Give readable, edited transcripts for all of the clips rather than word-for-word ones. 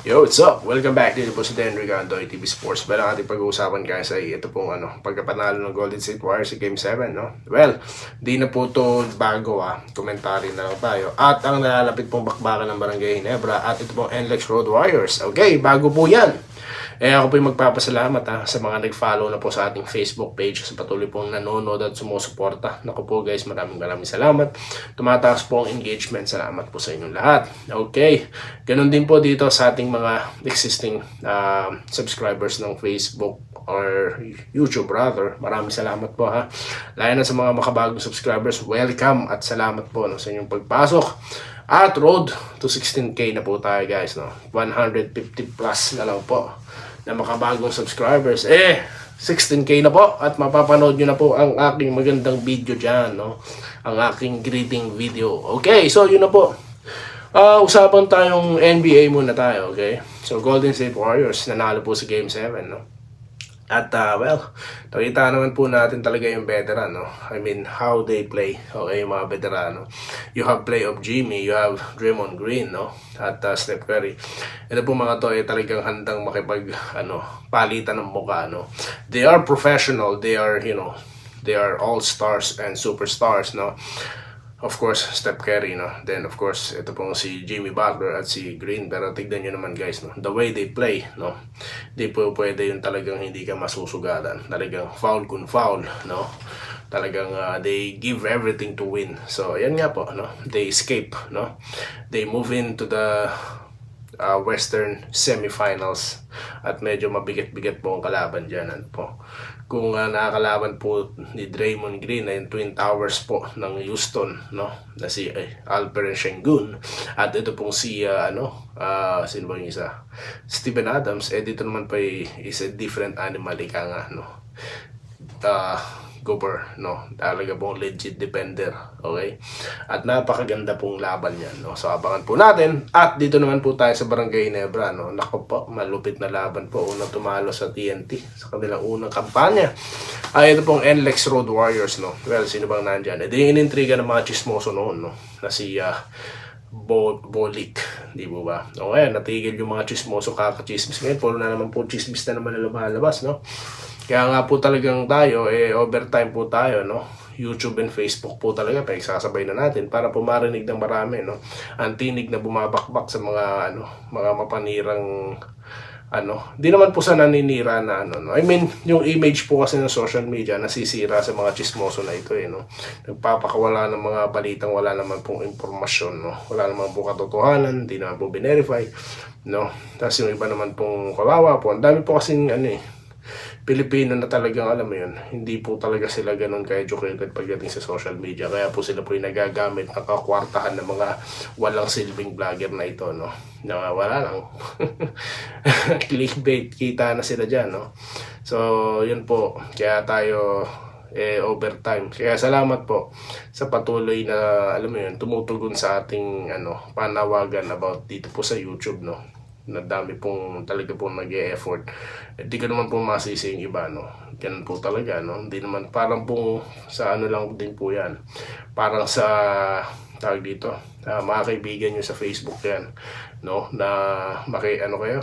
Yo, what's up? Welcome back dito po sa Dan Ricardo, TV Sports. Well, ang ating pag-uusapan guys ay ito pong pagkapanalo ng Golden State Warriors sa Game 7, no? Well, di na po ito bago komentary na lang tayo. At ang nalalapit pong bakbakan ng Barangay Ginebra at ito pong NLEX Road Warriors. Okay, bago po yan. Ako po yung magpapasalamat sa mga nag-follow na po sa ating Facebook page, sa patuloy pong nanonood at sumusuporta. Naku po guys, maraming salamat. Tumataas po ang engagement. Salamat po sa inyong lahat. Okay, ganun din po dito sa ating mga existing subscribers ng Facebook or YouTube rather. Maraming salamat po Lalo na sa mga makabagong subscribers, welcome at salamat po sa inyong pagpasok. At road to 16K na po tayo guys, no? 150 plus na lang po na makabagong subscribers. 16K na po at mapapanood nyo na po ang aking magandang video dyan, no? Ang aking greeting video. Okay, so yun na po. Usapan tayong NBA muna tayo, okay? So Golden State Warriors nanalo po sa Game 7, no? At well, nakita naman po natin talaga yung veteran, no? I mean, how they play. Okay, yung mga veterano. You have play of Jimmy, you have Draymond Green, no? At Steph Curry. Ito po mga to ay talagang handang makipag palitan ng mukha, no? They are professional, they are, they are all-stars and superstars, no? Of course, Steph Curry, no? Then, of course, ito pong si Jimmy Butler at si Green. Pero tignan nyo naman, guys, no? The way they play, no? Di po pwede yung talagang hindi ka masusugatan. Talagang foul kun foul, no? Talagang they give everything to win. So, yan nga po, no? They escape, no? They move into the Western semifinals at medyo mabigat-bigat po ang kalaban dyan. Po. Kung nakakalaban po ni Draymond Green ay yung Twin Towers po ng Houston, no? Na si Alperen Sengun at ito pong si sino ba yung isa? Steven Adams. Dito naman pa is a different animal, ika nga, no? Gobert, no? Talaga pong legit defender, okay? At napakaganda pong laban yan, no? So abangan po natin. At dito naman po tayo sa Barangay Ginebra, no? Naku po, malupit na laban po. Unang tumalo sa TNT sa kanilang unang kampanya. Ito pong NLEX Road Warriors, no? Well, sino bang nandyan? Ito yung inintriga ng mga chismoso noon, no? Na si Bolik, di ba ba? O ngayon, natigil yung mga chismoso kakachismis. Ngayon, puro na naman po chismis na naman na lumalabas, no? Kaya nga po talagang tayo, overtime po tayo, no? YouTube and Facebook po talaga, pagsasabay na natin para po marinig ng marami, no? Ang tinig na bumabakbak sa mga, mga mapanirang, di naman po sa naninira na, no? I mean, yung image po kasi ng social media nasisira sa mga chismoso na ito, no? Nagpapakawala ng mga balitang wala naman pong impormasyon, no? Wala naman po katotohanan, hindi naman po binerify, no? Tapos yung iba naman pong kawawa po, ang dami po kasing, Pilipino na talagang alam mo yun, hindi po talaga sila ganun ka-educated pagdating sa social media. Kaya po sila po yung nagagamit ng kakwartahan ng mga walang silbing vlogger na ito, no? Na wala lang. Clickbait, kita na sila dyan, no? So, yun po. Kaya tayo overtime. Kaya salamat po sa patuloy na, alam mo yun, tumutugon sa ating panawagan about dito po sa YouTube, no? Na dami pong talaga pong nag-e-effort. Hindi ko naman pong masisi yung iba, no? Ganun po talaga, no? Hindi naman, parang pong sa lang din po yan. Parang sa, tawag dito, mga kaibigan nyo sa Facebook yan, no? Na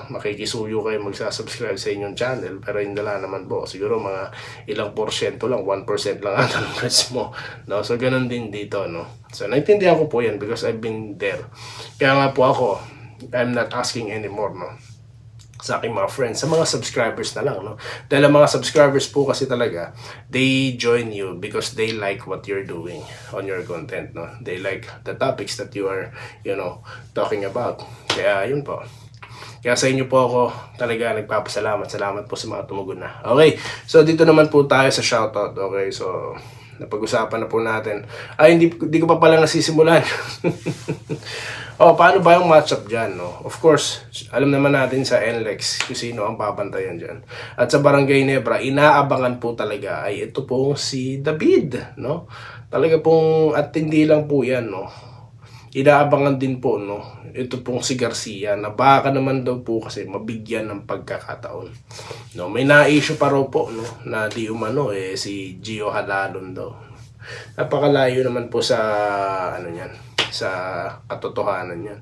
makikisuyo kayo magsasubscribe sa inyong channel, pero hindi naman po. Siguro mga ilang porsyento lang, 1% lang ata ng press mo, no? So, ganun din dito, no? So, naintindihan ko po yan because I've been there. Kaya nga po ako, I'm not asking anymore, no? Sa aking mga friends, sa mga subscribers na lang, no? Dahil ang mga subscribers po kasi talaga, they join you because they like what you're doing on your content, no? They like the topics that you are, talking about. Kaya yun po. Kaya sa inyo po ako talaga nagpapasalamat. Salamat po sa mga tumugon na. Okay, so dito naman po tayo sa shoutout. Okay, so napag-usapan na po natin. Hindi ko pa pala nasisimulan. Paano ba yung matchup dyan, no? Of course, alam naman natin sa NLEX kung sino ang babantayan dyan. At sa Barangay Ginebra, inaabangan po talaga ay ito pong si David, no? Talaga pong, at hindi lang po yan, no? Inaabangan din po, no? Ito pong si Garcia, na baka naman daw po kasi mabigyan ng pagkakataon. No? May na-issue pa raw po, no? Na di umano, si Gio Halalon daw. Napakalayo naman po sa, niyan, sa katotohanan yan.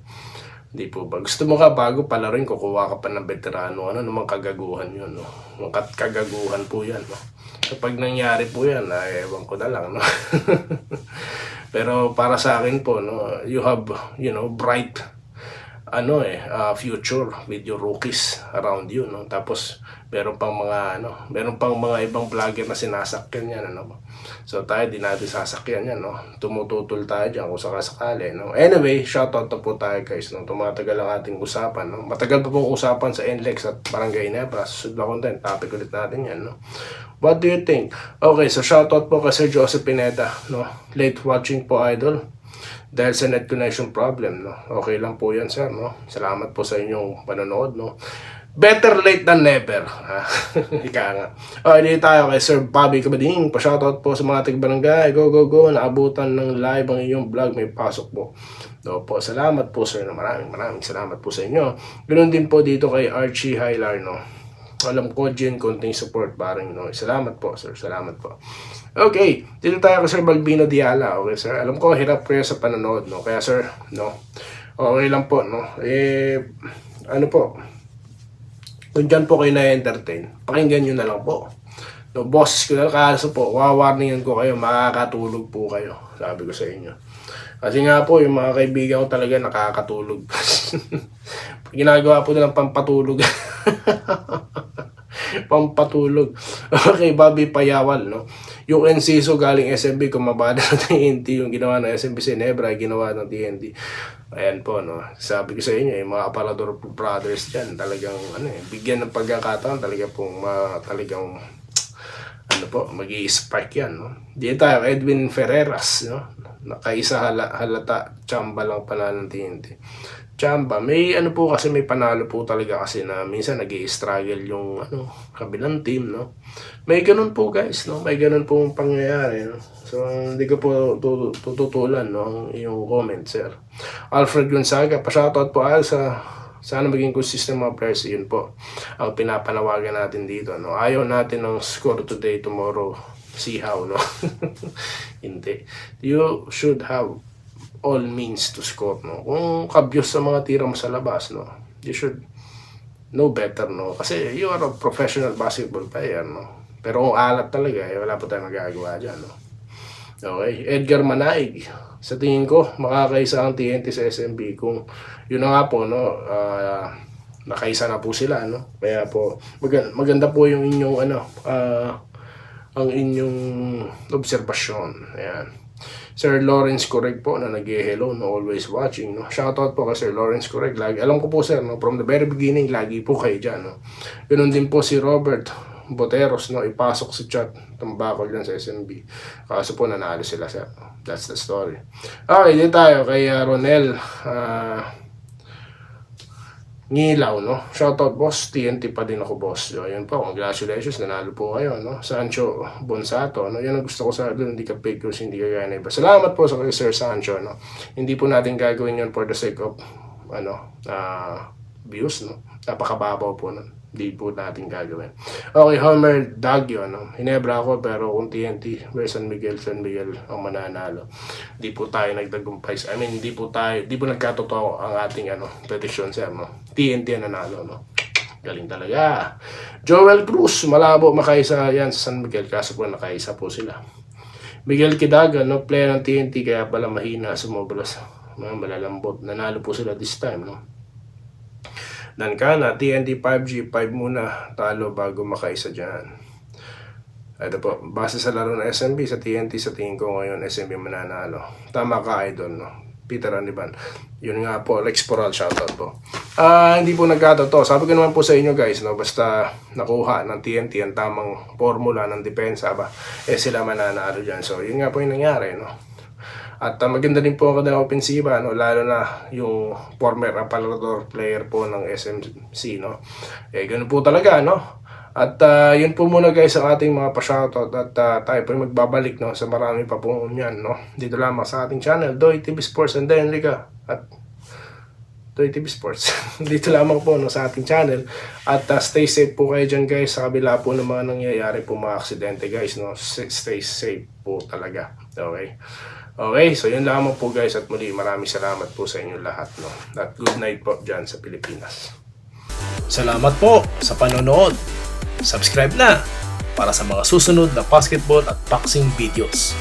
Hindi po ba? Gusto mo ka bago palarin, kukuha ka pa ng veterano. Ano naman kagaguhan yun, no? Kagaguhan po yan, no? Kapag nangyari po yan, ewan ko na lang, no? Pero para sa akin po, no, you have, bright future with your rookies around you, no? Tapos meron pang mga ibang vlogger na sinasakyan yan, ano. So tayo di natin sasakyan yan, no. Tumututol tayo diyan kung sakasakali, no. Anyway, shoutout na po tayo, guys, no. Tumatagal ang ating usapan, no. Matagal pa pong usapan sa NLEX at Barangay Nebra. Susunod na content, topic ulit natin yan, no. What do you think? Okay, so shoutout po kay Sir Joseph Pineda, no. Late watching po, idol. Dahil sa net connection problem, no. Okay lang po yan, sir, no. Salamat po sa inyong panonood, no. Better late than never. Ika nga. Okay, dito tayo kay Sir Bobby Kabading. Pa-shoutout po sa mga taga-barangay. Go, go, go. Naabutan ng live ang iyong vlog. May pasok po. So po, salamat po, sir. Maraming salamat po sa inyo. Ganoon din po dito kay Archie Hilar, no. Alam ko, Jen, konting support, parang, no. Salamat po, sir. Salamat po. Okay, dito tayo kay Sir Balbino Diala. Okay, sir. Alam ko, hirap kayo sa panonood, no. Kaya, sir, no. Okay lang po, no. Ano po, kung dyan po kayo na-entertain, pakinggan nyo na lang po. No, boss ko na kaso po, wawarningan ko kayo, makakatulog po kayo. Sabi ko sa inyo. Kasi nga po, yung mga kaibigan ko talaga nakakatulog. Ginagawa po nilang pampatulog. Pampatulog. Okay, Bobby Payawal, no? Yung NCSO galing SMB, kumabada ng TNT, yung ginawa ng SMB Ginebra, ginawa ng TNT. Ayan po, no? Sabi ko sa inyo, yung mga Aparador brothers dyan, talagang, bigyan ng pagkakataon, talagang, magi-spark yan, no? Dito tayo, Edwin Ferreras, no? Nakaisa halata, tsamba lang pala ng TNT. Tsamba, may po kasi may panalo po talaga kasi na minsan nag-i-struggle yung kabilang team, no? May ganun po, guys, no? May ganun pong pangyayari, no? So hindi ko po tututulan, no, ang iyong comment, sir. Alfred Gonzaga, pa-shoutout po sa sana maging consistent mga players. Yun po ang pinapanawagan natin dito, no? Ayaw natin ng score today, tomorrow see how, no? Hindi. You should have all means to score, no? Kung kabyos sa mga tira mo sa labas, no, you should know better, no? Kasi you are a professional basketball player, no? Pero kung alat talaga, wala po tayong magagawa dyan, no? Okay, Edgar Manaig, sa tingin ko makakaisa ang TNT sa SMB kung yun na nga po, no, nakaisa na po sila, no? Kaya po maganda po yung inyong ang inyong obserbasyon. Ayan. Sir Lawrence Correg po na nag-hello, no, always watching, no. Shoutout po kay Sir Lawrence Correg. Lagi, alam ko po, sir, no, from the very beginning, lagi po kayo dyan, no. Ganun din po si Robert Boteros, no, ipasok si chat tambakol dyan sa SMB. Kaso po nanalo sila, sir. That's the story. Okay, dito tayo kay Ronel Ngilaw, no. Shoutout, boss. TNT pa din ako, boss. So, yun po. Congratulations. Nanalo po kayo, no. Sancho Bonsato, no. Yan ang gusto ko sa doon. Hindi ka fake news, hindi ka gaya na iba. Salamat po sa kay Sir Sancho, no. Hindi po natin gagawin yun for the sake of views, no. Napakababaw po nun. Hindi po natin gagawin. Okay, Homer Dagyo, no. Hinebra ako, pero kung TNT versus San Miguel ang mananalo. Hindi po tayo nagtagumpay. I mean, hindi po nagkatotoo ang ating prediction, sir, no. TNT ang nanalo, no. Galing talaga. Joel Cruz, malabo makaisa yan sa San Miguel, kaso po nakaisa po sila. Miguel Kidaga, no, player ng TNT, kaya pala mahina, sumobras, malalambot. Nanalo po sila this time, no. Nankana, TNT 5G, 5 muna, talo bago makaisa dyan. Ito po, base sa laro ng SMB, sa TNT, sa tingin ko ngayon, SMB mananalo. Tama ka, idol, no? Peter Aniban. Yun nga po, Lex Poral, shoutout po. Hindi po nagkatotoo. Sabi ko naman po sa inyo, guys, no? Basta nakuha ng TNT ang tamang formula ng depensa ba, sila mananalo dyan. So, yun nga po yung nangyari, no? At maganda din po ang kanilang opensiba, no? Lalo na yung former Aparador player po ng SMC, no? Ganun po talaga, no? At yun po muna, guys, ang ating mga pa-shoutout. At tayo po magbabalik, no, sa marami pa po yan, no? Dito lamang sa ating channel, Doy TV Sports and then Liga. At Doy TV Sports. Dito lamang po, no, sa ating channel. At stay safe po kayo dyan, guys, sa kabila po ng mga nangyayari po mga aksidente, guys, no? Stay safe po talaga. Okay? Okay, so yun lamang po guys at muli maraming salamat po sa inyong lahat, no? At good night po dyan sa Pilipinas. Salamat po sa panonood. Subscribe na para sa mga susunod na basketball at boxing videos.